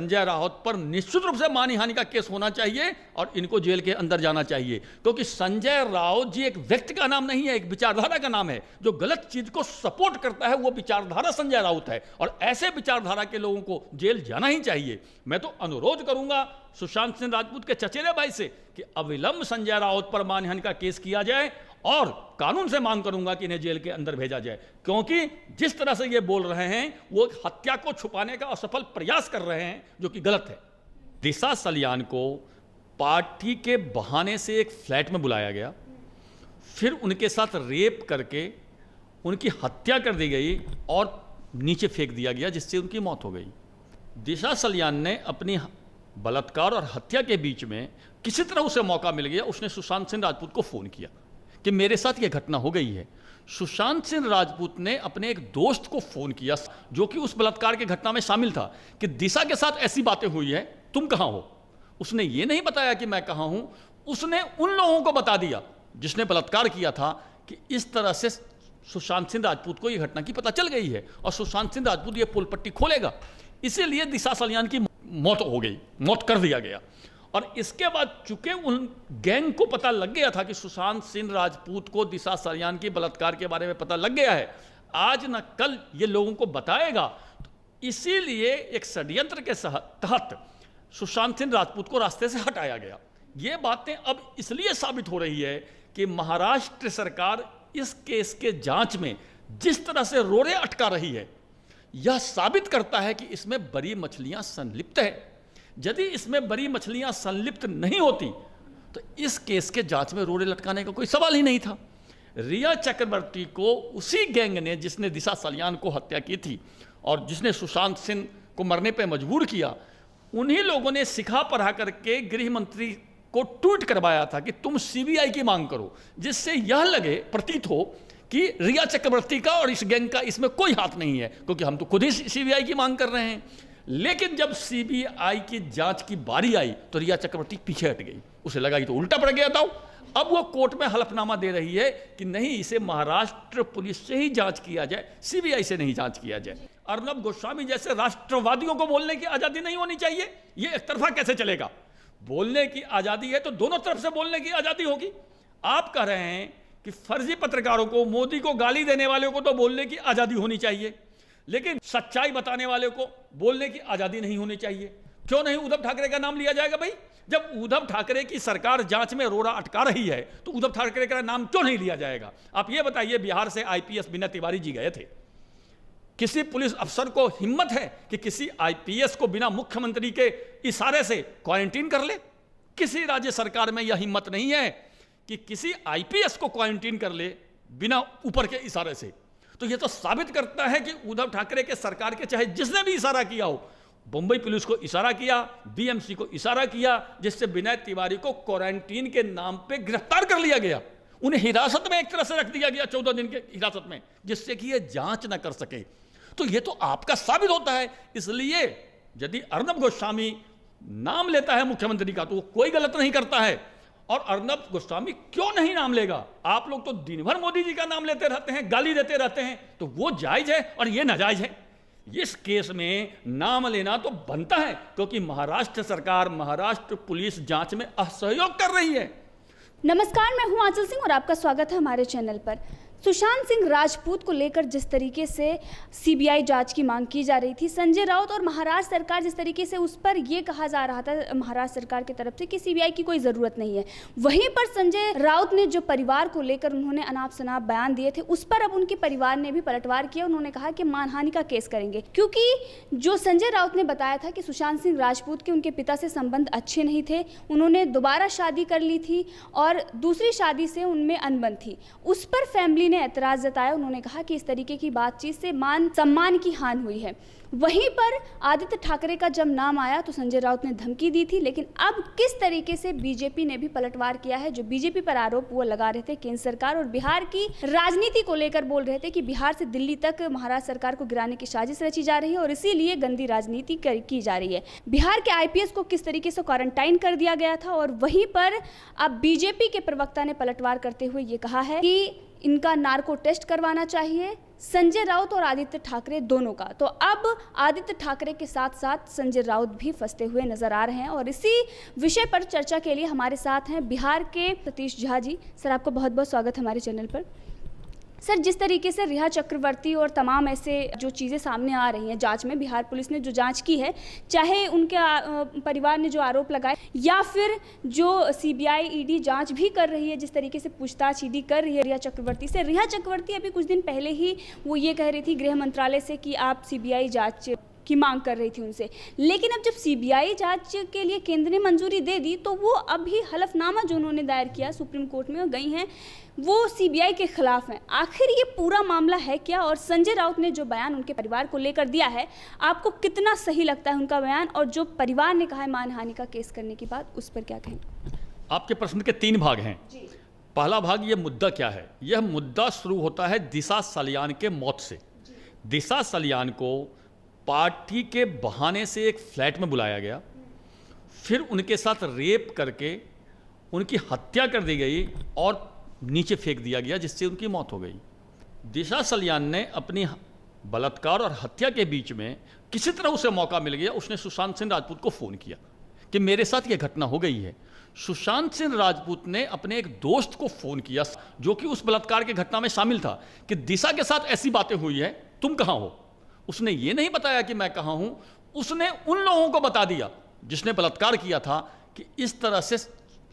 संजय राउत पर निश्चित रूप से मानहानि का केस होना चाहिए और इनको जेल के अंदर जाना चाहिए, क्योंकि संजय राउत जी एक व्यक्ति का नाम नहीं है, एक विचारधारा का नाम है। जो गलत चीज को सपोर्ट करता है वो विचारधारा संजय राउत है, और ऐसे विचारधारा के लोगों को जेल जाना ही चाहिए। मैं तो अनुरोध करूंगा सुशांत सिंह राजपूत के चचेरे भाई से कि अविलंब संजय राउत पर मानहानि का केस किया जाए, और कानून से मांग करूंगा कि इन्हें जेल के अंदर भेजा जाए, क्योंकि जिस तरह से ये बोल रहे हैं वो हत्या को छुपाने का असफल प्रयास कर रहे हैं, जो कि गलत है। दिशा सलियान को पार्टी के बहाने से एक फ्लैट में बुलाया गया, फिर उनके साथ रेप करके उनकी हत्या कर दी गई और नीचे फेंक दिया गया, जिससे उनकी मौत हो गई। दिशा सलियान ने अपनी बलात्कार और हत्या के बीच में किसी तरह उसे मौका मिल गया, उसने सुशांत सिंह राजपूत को फोन किया कि मेरे साथ यह घटना हो गई है। सुशांत सिंह राजपूत ने अपने एक दोस्त को फोन किया जो कि उस बलात्कार की घटना में शामिल था कि दिशा के साथ ऐसी बातें हुई है, तुम कहां हो। उसने ये नहीं बताया कि मैं कहां हूं, उसने उन लोगों को बता दिया जिसने बलात्कार किया था कि इस तरह से सुशांत सिंह राजपूत को यह घटना की पता चल गई है और सुशांत सिंह राजपूत ये पुल पट्टी खोलेगा, इसीलिए दिशा सलियान की मौत हो गई, मौत कर दिया गया। और इसके बाद चूंकि उन गैंग को पता लग गया था कि सुशांत सिंह राजपूत को दिशा सलियान की बलात्कार के बारे में पता लग गया है, आज न कल ये लोगों को बताएगा, तो इसीलिए एक षड्यंत्र के तहत सुशांत सिंह राजपूत को रास्ते से हटाया गया। ये बातें अब इसलिए साबित हो रही है कि महाराष्ट्र सरकार इस केस के जांच में जिस तरह से रोड़े अटका रही है, यह साबित करता है कि इसमें बड़ी मछलियां संलिप्त है। यदि इसमें बड़ी मछलियां संलिप्त नहीं होती तो इस केस के जांच में रोड़े लटकाने का कोई सवाल ही नहीं था। रिया चक्रवर्ती को उसी गैंग ने जिसने दिशा सलियान को हत्या की थी और जिसने सुशांत सिंह को मरने पर मजबूर किया, उन्हीं लोगों ने सिखा पढ़ा करके गृह मंत्री को ट्वीट करवाया था कि तुम सीबीआई की मांग करो, जिससे यह लगे, प्रतीत हो कि रिया चक्रवर्ती का और इस गैंग का इसमें कोई हाथ नहीं है, क्योंकि हम तो खुद ही सीबीआई की मांग कर रहे हैं। लेकिन जब सीबीआई की जांच की बारी आई तो रिया चक्रवर्ती पीछे हट गई, उसे लगा कि तो उल्टा पड़ गया था। अब वो कोर्ट में हलफनामा दे रही है कि नहीं, इसे महाराष्ट्र पुलिस से ही जांच किया जाए, सीबीआई से नहीं जांच किया जाए। अर्नब गोस्वामी जैसे राष्ट्रवादियों को बोलने की आजादी नहीं होनी चाहिए, ये एक तरफा कैसे चलेगा। बोलने की आजादी है तो दोनों तरफ से बोलने की आजादी होगी। आप कह रहे हैं कि फर्जी पत्रकारों को, मोदी को गाली देने वालों को तो बोलने की आजादी होनी चाहिए, लेकिन सच्चाई बताने वाले को बोलने की आजादी नहीं होनी चाहिए। क्यों नहीं उद्धव ठाकरे का नाम लिया जाएगा भाई? जब उद्धव ठाकरे की सरकार जांच में रोड़ा अटका रही है तो उद्धव ठाकरे का नाम क्यों नहीं लिया जाएगा? आप ये बताइए, बिहार से आईपीएस विनय तिवारी जी गए थे, किसी पुलिस अफसर को हिम्मत है कि किसी आईपीएस को बिना मुख्यमंत्री के इशारे से क्वारंटीन कर ले? किसी राज्य सरकार में यह हिम्मत नहीं है कि किसी आईपीएस को क्वारंटीन कर ले बिना ऊपर के इशारे से। तो यह तो साबित करता है कि उद्धव ठाकरे के सरकार के चाहे जिसने भी इशारा किया हो, बंबई पुलिस को इशारा किया, बीएमसी को इशारा किया, जिससे विनय तिवारी को क्वारंटीन के नाम पे गिरफ्तार कर लिया गया, उन्हें हिरासत में एक तरह से रख दिया गया 14 दिन के हिरासत में, जिससे कि यह जांच ना कर सके। तो यह तो आपका साबित होता है। इसलिए यदि अर्नब गोस्वामी नाम लेता है मुख्यमंत्री का तो वो कोई गलत नहीं करता है, और अर्नब गोस्वामी क्यों नहीं नाम लेगा? आप लोग तो दिन भर मोदी जी का नाम लेते रहते हैं, गाली देते रहते हैं, तो वो जायज है और ये नाजायज है। इस केस में नाम लेना तो बनता है, क्योंकि महाराष्ट्र सरकार, महाराष्ट्र पुलिस जांच में असहयोग कर रही है। नमस्कार, मैं हूं आंचल सिंह और आपका स्वागत है हमारे चैनल पर। सुशांत सिंह राजपूत को लेकर जिस तरीके से सीबीआई जांच की मांग की जा रही थी, संजय राउत और महाराष्ट्र सरकार जिस तरीके से उस पर यह कहा जा रहा था महाराष्ट्र सरकार की तरफ से कि सीबीआई की कोई ज़रूरत नहीं है, वहीं पर संजय राउत ने जो परिवार को लेकर उन्होंने अनाप शनाप बयान दिए थे, उस पर अब उनके परिवार ने भी पलटवार किया। उन्होंने कहा कि मानहानि का केस करेंगे, क्योंकि जो संजय राउत ने बताया था कि सुशांत सिंह राजपूत के उनके पिता से संबंध अच्छे नहीं थे, उन्होंने दोबारा शादी कर ली थी और दूसरी शादी से उनमें अनबन थी, उस पर फैमिली ने ऐतराज जताया। उन्होंने कहा कि इस तरीके की बातचीत से मान सम्मान की हानि हुई है। वहीं पर आदित्य ठाकरे का जब नाम आया तो संजय राउत ने धमकी दी थी, लेकिन अब किस तरीके से बीजेपी ने भी पलटवार किया है। जो बीजेपी पर आरोप वो लगा रहे थे केंद्र सरकार और बिहार की राजनीति को लेकर बोल रहे थे कि बिहार से दिल्ली तक महाराष्ट्र सरकार को गिराने की साजिश रची जा रही है और इसीलिए गंदी राजनीति की जा रही है। बिहार के आईपीएस को किस तरीके से क्वारंटाइन कर दिया गया था, और वहीं पर अब बीजेपी के प्रवक्ता ने पलटवार करते हुए ये कहा है कि इनका नार्को टेस्ट करवाना चाहिए, संजय राउत और आदित्य ठाकरे दोनों का। तो अब आदित्य ठाकरे के साथ साथ संजय राउत भी फंसते हुए नजर आ रहे हैं और इसी विषय पर चर्चा के लिए हमारे साथ हैं बिहार के सतीश झा जी। सर, आपका बहुत बहुत स्वागत है हमारे चैनल पर। सर, जिस तरीके से रिया चक्रवर्ती और तमाम ऐसे जो चीज़ें सामने आ रही हैं जांच में, बिहार पुलिस ने जो जांच की है, चाहे उनके परिवार ने जो आरोप लगाए या फिर जो सीबीआई ईडी जांच भी कर रही है, जिस तरीके से पूछताछ ईडी कर रही है रिया चक्रवर्ती से। रिया चक्रवर्ती अभी कुछ दिन पहले ही वो ये कह रही थी गृह मंत्रालय से कि आप सीबीआई जांच की मांग कर रही थी उनसे, लेकिन अब जब सीबीआई जांच के लिए केंद्र ने मंजूरी दे दी तो वो अभी हलफनामा जो उन्होंने दायर किया सुप्रीम कोर्ट में गई हैं, वो सीबीआई के खिलाफ है। आखिर ये पूरा मामला है क्या? और संजय राउत ने जो बयान उनके परिवार को लेकर दिया है, आपको कितना सही लगता है उनका बयान? और जो परिवार ने कहा है मानहानि का केस करने की बात, उस पर क्या कहेंगे? आपके प्रश्न के 3 भाग हैं। पहला भाग, ये मुद्दा क्या है? यह मुद्दा शुरू होता है दिशा सलियान के मौत से। दिशा सलियान को पार्टी के बहाने से एक फ्लैट में बुलाया गया, फिर उनके साथ रेप करके उनकी हत्या कर दी गई और नीचे फेंक दिया गया, जिससे उनकी मौत हो गई। दिशा सलियान ने अपनी बलात्कार और हत्या के बीच में किसी तरह उसे मौका मिल गया, उसने सुशांत सिंह राजपूत को फ़ोन किया कि मेरे साथ यह घटना हो गई है। सुशांत सिंह राजपूत ने अपने एक दोस्त को फ़ोन किया जो कि उस बलात्कार की घटना में शामिल था कि दिशा के साथ ऐसी बातें हुई है, तुम कहाँ हो? उसने ये नहीं बताया कि मैं कहाँ हूँ, उसने उन लोगों को बता दिया जिसने बलात्कार किया था कि इस तरह से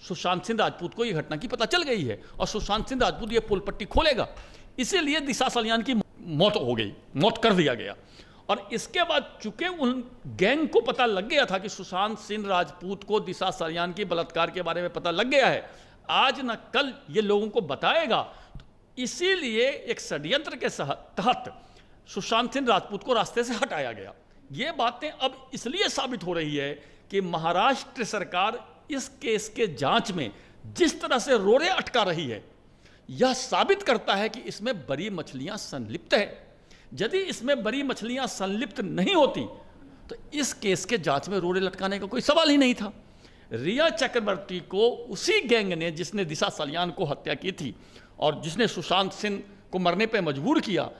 सुशांत सिंह राजपूत को ये घटना की पता चल गई है और सुशांत सिंह राजपूत ये पुल पट्टी खोलेगा, इसीलिए दिशा सलियान की मौत हो गई, मौत कर दिया गया। और इसके बाद चूंकि उन गैंग को पता लग गया था कि सुशांत सिंह राजपूत को दिशा सलियान की बलात्कार के बारे में पता लग गया है, आज न कल ये लोगों को बताएगा, तो इसीलिए एक षड्यंत्र के तहत सुशांत सिंह राजपूत को रास्ते से हटाया गया। ये बातें अब इसलिए साबित हो रही है कि महाराष्ट्र सरकार इस केस के जांच में जिस तरह से रोड़े अटका रही है, यह साबित करता है कि इसमें बड़ी मछलियां संलिप्त है। यदि इसमें बड़ी मछलियां संलिप्त नहीं होती तो इस केस के जांच में रोड़े लटकाने का कोई सवाल ही नहीं था। रिया चक्रवर्ती को उसी गैंग ने जिसने दिशा सलियान को हत्या की थी और जिसने सुशांत सिंह को मरने पर मजबूर किया,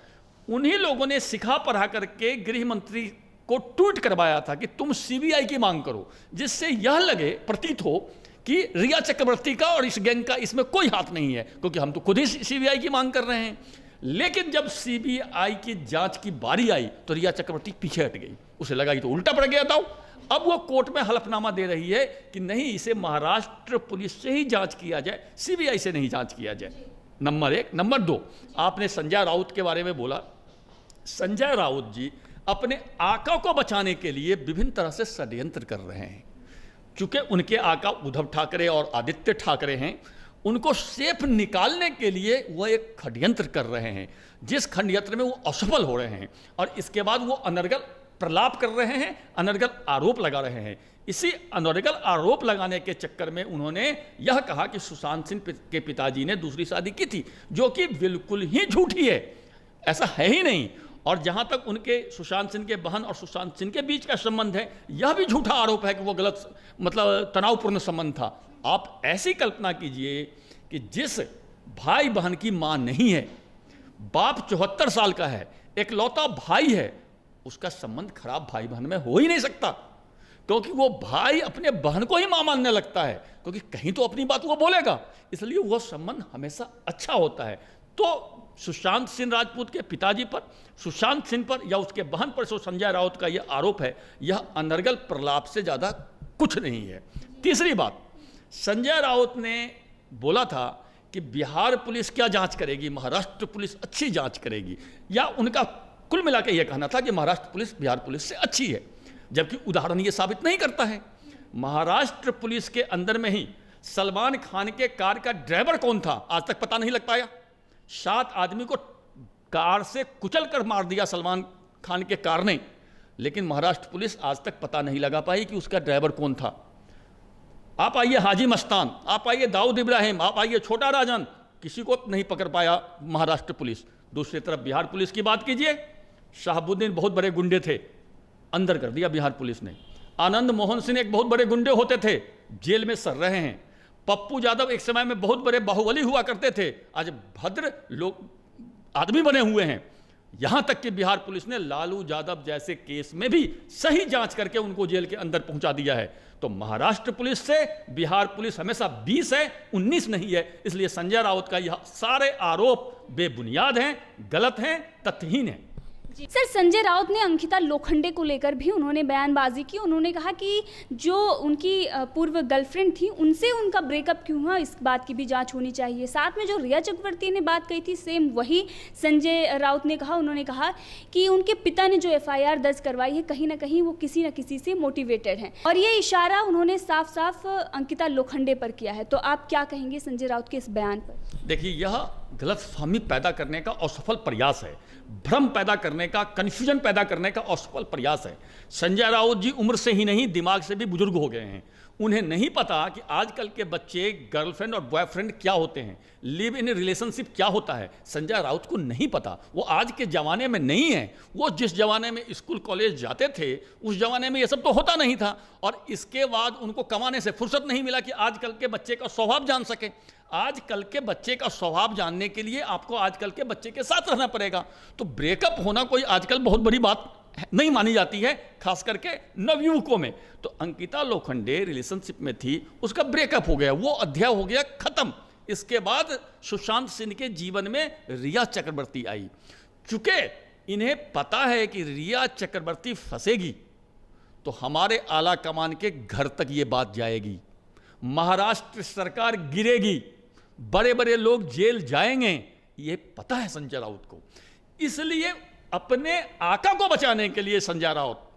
उन्हीं लोगों ने सिखा पढ़ा करके गृह मंत्री को ट्वीट करवाया था कि तुम सीबीआई की मांग करो, जिससे यह लगे, प्रतीत हो कि रिया चक्रवर्ती का और इस गैंग का इसमें कोई हाथ नहीं है, क्योंकि हम तो खुद ही सीबीआई की मांग कर रहे हैं। लेकिन जब सीबीआई की जांच की बारी आई तो रिया चक्रवर्ती पीछे हट गई, उसे लगा कि तो उल्टा पड़ गया था। अब वो कोर्ट में हलफनामा दे रही है कि नहीं, इसे महाराष्ट्र पुलिस से ही जांच किया जाए, सीबीआई से नहीं जांच किया जाए। नंबर 1। नंबर 2, आपने संजय राउत के बारे में बोला। संजय राउत जी अपने आका को बचाने के लिए विभिन्न तरह से षड्यंत्र कर रहे हैं। चूंकि उनके आका उद्धव ठाकरे और आदित्य ठाकरे हैं, उनको सेफ निकालने के लिए वह एक षड्यंत्र कर रहे हैं, जिस षड्यंत्र में वो असफल हो रहे हैं और इसके बाद वो अनर्गल प्रलाप कर रहे हैं, अनर्गल आरोप लगा रहे हैं। इसी अनर्गल आरोप लगाने के चक्कर में उन्होंने यह कहा कि सुशांत सिंह के पिताजी ने दूसरी शादी की थी, जो कि बिल्कुल ही झूठी है, ऐसा है ही नहीं। और जहां तक उनके सुशांत सिंह के बहन और सुशांत सिंह के बीच का संबंध है, यह भी झूठा आरोप है कि वो गलत, मतलब तनावपूर्ण संबंध था। आप ऐसी कल्पना कीजिए कि जिस भाई बहन की मां नहीं है, बाप 74 साल का है, एकलौता भाई है, उसका संबंध खराब भाई बहन में हो ही नहीं सकता, क्योंकि वो भाई अपने बहन को ही मां मानने लगता है, क्योंकि कहीं तो अपनी बात वो बोलेगा, इसलिए वह संबंध हमेशा अच्छा होता है। तो सुशांत सिंह राजपूत के पिताजी पर, सुशांत सिंह पर या उसके बहन पर जो संजय राउत का यह आरोप है, यह अनर्गल प्रलाप से ज़्यादा कुछ नहीं है। तीसरी बात, संजय राउत ने बोला था कि बिहार पुलिस क्या जांच करेगी, महाराष्ट्र पुलिस अच्छी जांच करेगी, या उनका कुल मिला के यह कहना था कि महाराष्ट्र पुलिस बिहार पुलिस से अच्छी है, जबकि उदाहरण ये साबित नहीं करता है। महाराष्ट्र पुलिस के अंदर में ही सलमान खान के कार का ड्राइवर कौन था, आज तक पता नहीं लग पाया। 7 आदमी को कार से कुचल कर मार दिया सलमान खान के कार ने, लेकिन महाराष्ट्र पुलिस आज तक पता नहीं लगा पाई कि उसका ड्राइवर कौन था। आप आइए हाजी मस्तान, आप आइए दाऊद इब्राहिम, आप आइए छोटा राजन, किसी को नहीं पकड़ पाया महाराष्ट्र पुलिस। दूसरी तरफ बिहार पुलिस की बात कीजिए, शहाबुद्दीन बहुत बड़े गुंडे थे, अंदर कर दिया बिहार पुलिस ने। आनंद मोहन सिंह एक बहुत बड़े गुंडे होते थे, जेल में सड़ रहे हैं। पप्पू यादव एक समय में बहुत बड़े बाहुबली हुआ करते थे, आज भद्र लोग आदमी बने हुए हैं। यहां तक कि बिहार पुलिस ने लालू यादव जैसे केस में भी सही जांच करके उनको जेल के अंदर पहुंचा दिया है। तो महाराष्ट्र पुलिस से बिहार पुलिस हमेशा 20 है, 19 नहीं है। इसलिए संजय राउत का यह सारे आरोप बेबुनियाद हैं, गलत हैं, तथ्यहीन हैं। सर, संजय राउत ने अंकिता लोखंडे को लेकर भी उन्होंने बयानबाजी की। उन्होंने कहा कि जो उनकी पूर्व गर्लफ्रेंड थी उनसे उनका ब्रेकअप क्यों हुआ, इस बात की भी जांच होनी चाहिए। साथ में जो रिया चक्रवर्ती ने बात कही थी, सेम वही संजय राउत ने कहा। उन्होंने कहा कि उनके पिता ने जो FIR दर्ज करवाई है, कहीं ना कहीं वो किसी न किसी से मोटिवेटेड हैं, और ये इशारा उन्होंने साफ साफ अंकिता लोखंडे पर किया है। तो आप क्या कहेंगे संजय राउत के इस बयान पर? देखिए, यह गलतफहमी पैदा करने का असफल प्रयास है, भ्रम पैदा करने का, कन्फ्यूजन पैदा करने का असफल प्रयास है। संजय राउत जी उम्र से ही नहीं, दिमाग से भी बुजुर्ग हो गए हैं। उन्हें नहीं पता कि आजकल के बच्चे गर्लफ्रेंड और बॉयफ्रेंड क्या होते हैं, लिव इन रिलेशनशिप क्या होता है। संजय राउत को नहीं पता, वो आज के ज़माने में नहीं है। वो जिस ज़माने में स्कूल कॉलेज जाते थे उस ज़माने में ये सब तो होता नहीं था, और इसके बाद उनको कमाने से फुर्सत नहीं मिला कि आजकल के बच्चे का स्वभाव जान सके। आजकल के बच्चे का स्वभाव जानने के लिए आपको आजकल के बच्चे के साथ रहना पड़ेगा। तो ब्रेकअप होना कोई आजकल बहुत बड़ी बात नहीं मानी जाती है, खास करके नवयुवकों में। तो अंकिता लोखंडे रिलेशनशिप में थी, उसका ब्रेकअप हो गया, वो अध्याय हो गया खत्म। इसके बाद सुशांत सिंह के जीवन में रिया चक्रवर्ती आई। चूंकि इन्हें पता है कि रिया चक्रवर्ती फंसेगी तो हमारे आला कमान के घर तक ये बात जाएगी, महाराष्ट्र सरकार गिरेगी, बड़े बड़े लोग जेल जाएंगे, ये पता है संजय राउत को। इसलिए अपने आका को बचाने के लिए संजय राउत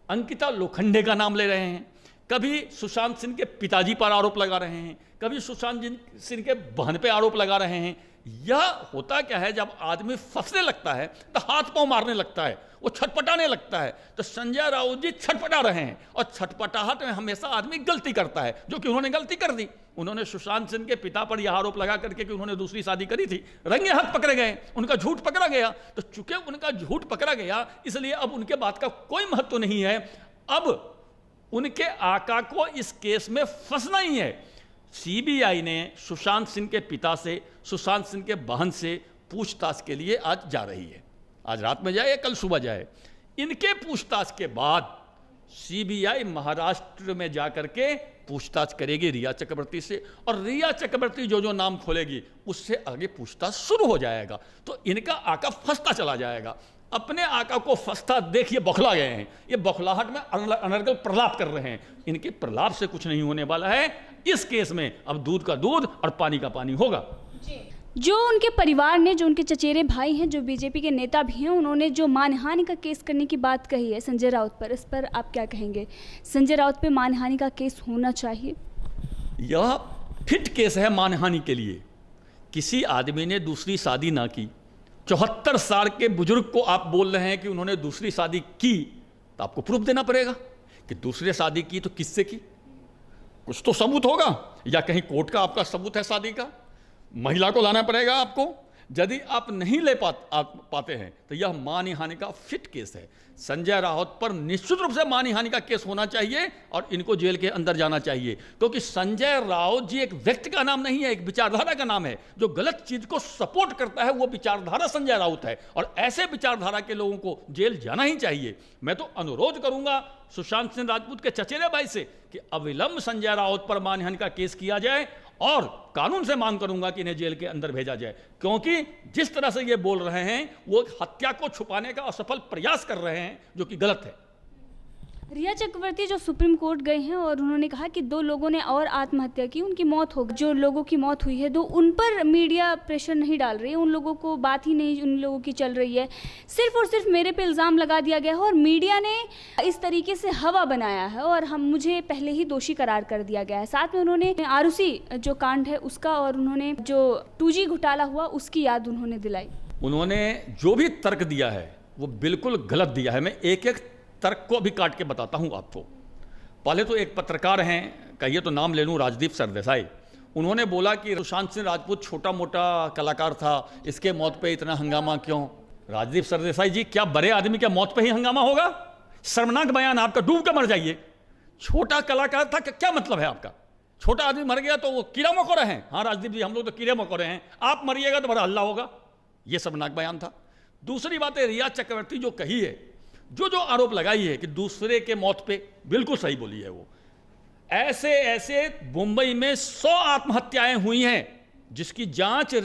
अंकिता लोखंडे का नाम ले रहे हैं। कभी सुशांत सिंह के पिताजी पर आरोप लगा रहे हैं, कभी सुशांत सिंह के बहन पे आरोप लगा रहे हैं। यह होता क्या है, जब आदमी फंसने लगता है तो हाथ पांव मारने लगता है, वो छटपटाने लगता है। तो संजय राउत जी छटपटा रहे हैं, और छटपटाहट में हमेशा आदमी गलती करता है, जो कि उन्होंने गलती कर दी। उन्होंने सुशांत सिंह के पिता पर यह आरोप लगा करके कि उन्होंने दूसरी शादी करी थी, रंगे हाथ पकड़े गए, उनका झूठ पकड़ा गया। तो चूंकि उनका झूठ पकड़ा गया, इसलिए अब उनके बात का कोई महत्व नहीं है। अब उनके आका को इस केस में फंसना ही है। CBI ने सुशांत सिंह के पिता से, सुशांत सिंह के बहन से पूछताछ के लिए आज जा रही है। आज रात में जाए या कल सुबह जाए। इनके पूछताछ के बाद CBI महाराष्ट्र में जाकर के पूछताछ करेगी रिया चक्रवर्ती से, और रिया चक्रवर्ती जो जो नाम खोलेगी उससे आगे पूछताछ शुरू हो जाएगा। तो इनका आका फंसता चला जाएगा। अपने आका को फंसता देखिए बौखला गए हैं, ये बौखलाहट में अनर्गल प्रलाप कर रहे हैं। इनके प्रलाप से कुछ नहीं होने वाला है। इस केस में अब दूध का दूध और पानी का पानी होगा। जो उनके परिवार ने, जो उनके चचेरे भाई हैं, जो BJP के नेता भी हैं, उन्होंने जो मानहानि का केस करने की बात कही है संजय राउत पर, इस पर आप क्या कहेंगे? संजय राउत पे मानहानि का केस होना चाहिए? यह फिट केस है मानहानि के लिए। किसी आदमी ने दूसरी शादी ना की, 74 साल के बुजुर्ग को आप बोल रहे हैं कि उन्होंने दूसरी शादी की, तो आपको प्रूफ देना पड़ेगा कि दूसरी शादी की तो किससे की, कुछ तो सबूत होगा, या कहीं कोर्ट का आपका सबूत है शादी का, महिला को लाना पड़ेगा आपको। यदि आप नहीं ले पाते हैं तो यह मानहानि का फिट केस है। संजय राउत पर निश्चित रूप से मानहानि का केस होना चाहिए और इनको जेल के अंदर जाना चाहिए, क्योंकि संजय राउत जी एक व्यक्ति का नाम नहीं है, एक विचारधारा का नाम है। जो गलत चीज को सपोर्ट करता है वो विचारधारा संजय राउत है, और ऐसे विचारधारा के लोगों को जेल जाना ही चाहिए। मैं तो अनुरोध करूंगा सुशांत सिंह राजपूत के चचेरे भाई से कि अविलंब संजय राउत पर मानहानि का केस किया जाए, और कानून से मांग करूंगा कि इन्हें जेल के अंदर भेजा जाए, क्योंकि जिस तरह से ये बोल रहे हैं वो हत्या को छुपाने का असफल प्रयास कर रहे हैं, जो कि गलत है। रिया चक्रवर्ती जो सुप्रीम कोर्ट गए हैं और उन्होंने कहा कि 2 लोगों ने और आत्महत्या की, उनकी मौत हो गई। जो लोगों की मौत हुई है, उन पर मीडिया प्रेशर नहीं डाल रही है, उन लोगों को बात ही नहीं उन लोगों की चल रही है। सिर्फ और सिर्फ मेरे पे इल्ज़ाम लगा दिया गया है, और मीडिया ने इस तरीके से हवा बनाया है, और मुझे पहले ही दोषी करार कर दिया गया है। साथ में उन्होंने आरुषि जो कांड है उसका, और उन्होंने जो 2G घोटाला हुआ उसकी याद उन्होंने दिलाई। उन्होंने जो भी तर्क दिया है वो बिल्कुल गलत दिया है। मैं एक एक तर्क को भी काट के बताता हूं आपको। पहले तो एक पत्रकार हैं, कहिए तो नाम ले लूं, राजदीप सरदेसाई। उन्होंने बोला कि सुशांत सिंह राजपूत छोटा मोटा कलाकार था, इसके मौत पे इतना हंगामा क्यों? राजदीप सरदेसाई जी, क्या बड़े आदमी के मौत पे ही हंगामा होगा? शर्मनाक बयान आपका, डूब के मर जाइए। छोटा कलाकार था, क्या मतलब है आपका? छोटा आदमी मर गया तो वो कीड़ा मकोड़े हैं? हाँ राजदीप जी, हम लोग तो कीड़े मकोड़े हैं, आप मरिएगा तो बड़ा हल्ला होगा। ये शर्मनाक बयान था। दूसरी बात है, रिया चक्रवर्ती जो कही है, जो आरोप लगाई है कि दूसरे के मौत पे, बिल्कुल सही बोली है वो। ऐसे ऐसे मुंबई में 100 आत्महत्याएं हुई हैं जिसकी जांच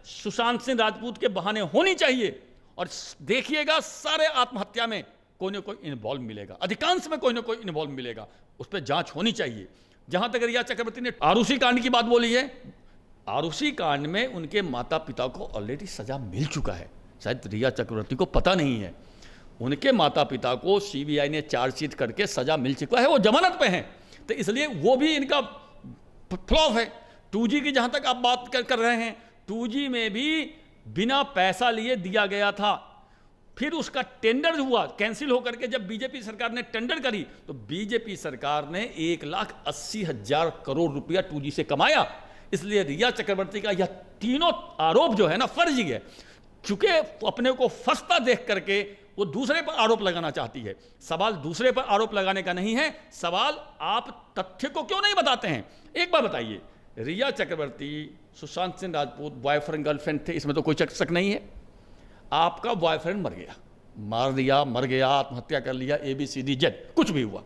सुशांत सिंह राजपूत के बहाने होनी चाहिए, और देखिएगा सारे आत्महत्या में कोई ना कोई इन्वॉल्व मिलेगा, अधिकांश में कोई ना कोई इन्वॉल्व मिलेगा, उस पर जांच होनी चाहिए। जहां तक रिया चक्रवर्ती ने आरुषि कांड की बात बोली है, आरुषि कांड में उनके माता पिता को ऑलरेडी सजा मिल चुका है, शायद रिया चक्रवर्ती को पता नहीं है। उनके माता पिता को सीबीआई ने चार्जशीट करके सजा मिल चुका है, वो जमानत पे हैं, तो इसलिए वो भी इनका फ्लॉप है। 2G की जहां तक आप बात कर रहे हैं, 2G में भी बिना पैसा लिए दिया गया था, फिर उसका टेंडर हुआ, कैंसिल होकर के जब बीजेपी सरकार ने टेंडर करी तो बीजेपी सरकार ने 1,80,000 करोड़ रुपया 2G से कमाया। इसलिए रिया चक्रवर्ती का यह तीनों आरोप जो है ना फर्जी है। चूंकि अपने को फंसता देख करके वो दूसरे पर आरोप लगाना चाहती है। सवाल दूसरे पर आरोप लगाने का नहीं है, सवाल आप तथ्य को क्यों नहीं बताते हैं। एक बार बताइए, रिया चक्रवर्ती सुशांत सिंह राजपूत बॉयफ्रेंड गर्लफ्रेंड थे, इसमें तो कोई शक नहीं है। आपका बॉयफ्रेंड मर गया, मार दिया, मर गया, आत्महत्या कर लिया, ABCD कुछ भी हुआ,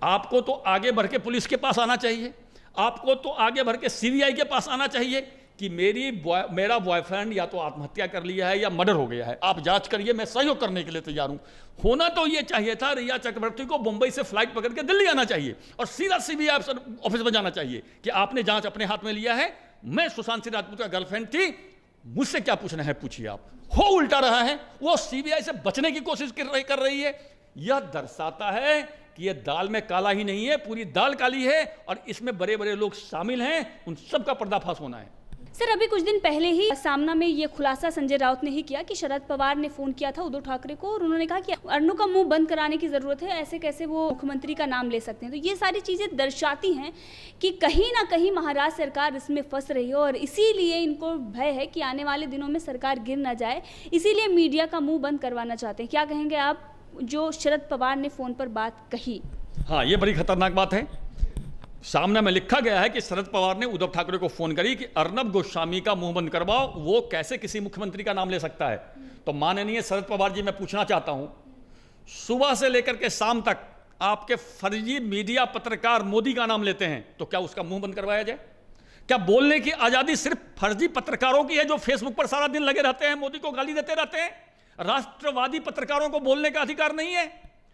आपको तो आगे बढ़ के पुलिस के पास आना चाहिए, आपको तो आगे बढ़ के CBI के पास आना चाहिए कि मेरा बॉयफ्रेंड या तो आत्महत्या कर लिया है या मर्डर हो गया है, आप जांच करिए, मैं सहयोग करने के लिए तैयार हूं। होना तो ये चाहिए था, रिया चक्रवर्ती को मुंबई से फ्लाइट पकड़ के दिल्ली आना चाहिए और सीधा CBI ऑफिस में जाना चाहिए कि आपने जांच अपने हाथ में लिया है, मैं सुशांत सिंह राजपूत का गर्लफ्रेंड थी, मुझसे क्या पूछना है पूछिए आप। हो उल्टा रहा है, वो CBI से बचने की कोशिश कर रही है। यह दर्शाता है कि यह दाल में काला ही नहीं है, पूरी दाल काली है और इसमें बड़े बड़े लोग शामिल हैं, उन सब का पर्दाफाश होना है। सर, अभी कुछ दिन पहले ही सामना में ये खुलासा संजय राउत ने ही किया कि शरद पवार ने फोन किया था उद्धव ठाकरे को और उन्होंने कहा कि अर्नब का मुंह बंद कराने की जरूरत है, ऐसे कैसे वो मुख्यमंत्री का नाम ले सकते हैं। तो ये सारी चीजें दर्शाती हैं कि कहीं ना कहीं महाराष्ट्र सरकार इसमें फंस रही है और इसीलिए इनको भय है कि आने वाले दिनों में सरकार गिर ना जाए, इसीलिए मीडिया का मुंह बंद करवाना चाहते हैं। क्या कहेंगे आप, जो शरद पवार ने फोन पर बात कही? हाँ, ये बड़ी खतरनाक बात है। सामने में लिखा गया है कि शरद पवार ने उद्धव ठाकरे को फोन करी कि अर्नब गोस्वामी का मुंह बंद करवाओ, वो कैसे किसी मुख्यमंत्री का नाम ले सकता है। तो माननीय शरद पवार जी, मैं पूछना चाहता हूं, सुबह से लेकर के शाम तक आपके फर्जी मीडिया पत्रकार मोदी का नाम लेते हैं, तो क्या उसका मुंह बंद करवाया जाए? क्या बोलने की आजादी सिर्फ फर्जी पत्रकारों की है जो फेसबुक पर सारा दिन लगे रहते हैं, मोदी को गाली देते रहते हैं? राष्ट्रवादी पत्रकारों को बोलने का अधिकार नहीं है?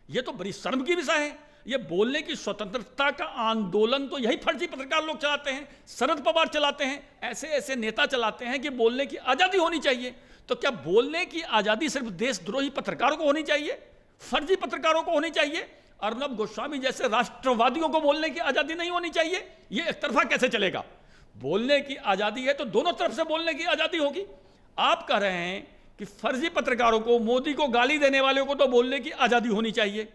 यह तो बड़ी शर्म की विषय है। ये बोलने की स्वतंत्रता का आंदोलन तो यही फर्जी पत्रकार लोग चलाते हैं, शरद पवार चलाते हैं, ऐसे ऐसे नेता चलाते हैं कि बोलने की आजादी होनी चाहिए। तो क्या बोलने की आजादी सिर्फ देशद्रोही पत्रकारों को होनी चाहिए, फर्जी पत्रकारों को होनी चाहिए? अर्नब गोस्वामी जैसे राष्ट्रवादियों को बोलने की आजादी नहीं होनी चाहिए? ये एक तरफा कैसे चलेगा? बोलने की आजादी है तो दोनों तरफ से बोलने की आजादी होगी। आप कह रहे हैं कि फर्जी पत्रकारों को, मोदी को गाली देने वालों को तो बोलने की आजादी होनी चाहिए,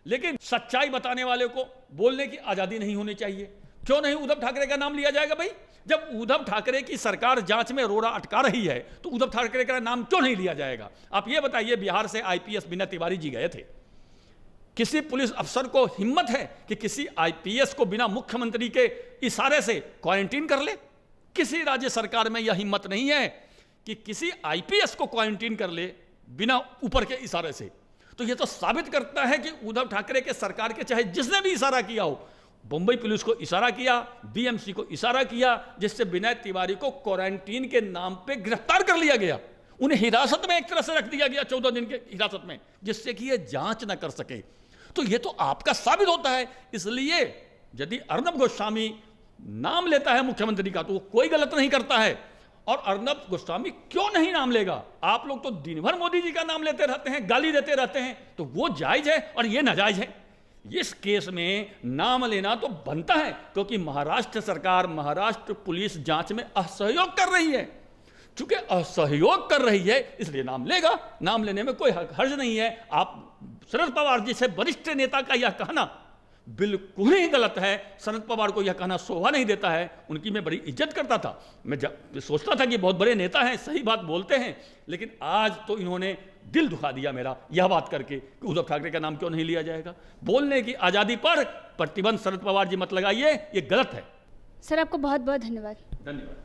लेकिन सच्चाई बताने वाले को बोलने की आजादी नहीं होनी चाहिए। क्यों नहीं उद्धव ठाकरे का नाम लिया जाएगा भाई? जब उद्धव ठाकरे की सरकार जांच में रोड़ा अटका रही है तो उद्धव ठाकरे का नाम क्यों नहीं लिया जाएगा? आप ये बताइए, बिहार से IPS विनय तिवारी जी गए थे, किसी पुलिस अफसर को हिम्मत है कि किसी IPS को बिना मुख्यमंत्री के इशारे से क्वारंटीन कर ले? किसी राज्य सरकार में यह हिम्मत नहीं है कि किसी IPS को क्वारंटीन कर ले बिना ऊपर के इशारे से। तो यह तो साबित करता है कि उद्धव ठाकरे के सरकार के चाहे जिसने भी इशारा किया हो, मुंबई पुलिस को इशारा किया, BMC को इशारा किया, जिससे विनय तिवारी को क्वारंटीन के नाम पे गिरफ्तार कर लिया गया, उन्हें हिरासत में एक तरह से रख दिया गया 14 दिन के हिरासत में, जिससे कि यह जांच ना कर सके। तो यह तो आपका साबित होता है। इसलिए यदि अर्नब गोस्वामी नाम लेता है मुख्यमंत्री का तो वो कोई गलत नहीं करता है। और अर्नब गोस्वामी क्यों नहीं नाम लेगा? आप लोग तो दिन भर मोदी जी का नाम लेते रहते हैं, गाली देते रहते हैं, तो वो जायज है और ये नाजायज है। इस केस में नाम लेना तो बनता है, क्योंकि महाराष्ट्र सरकार, महाराष्ट्र पुलिस जांच में असहयोग कर रही है। चूंकि असहयोग कर रही है इसलिए नाम लेगा, नाम लेने में कोई हर्ज नहीं है। आप शरद पवार जी से वरिष्ठ नेता का यह कहना बिल्कुल ही गलत है। शरद पवार को यह कहना शोभा नहीं देता है। उनकी मैं बड़ी इज्जत करता था, मैं सोचता था कि बहुत बड़े नेता हैं, सही बात बोलते हैं, लेकिन आज तो इन्होंने दिल दुखा दिया मेरा यह बात करके कि उद्धव ठाकरे का नाम क्यों नहीं लिया जाएगा। बोलने की आज़ादी पर प्रतिबंध शरद पवार जी मत लगाइए, ये गलत है। सर, आपको बहुत बहुत धन्यवाद। धन्यवाद।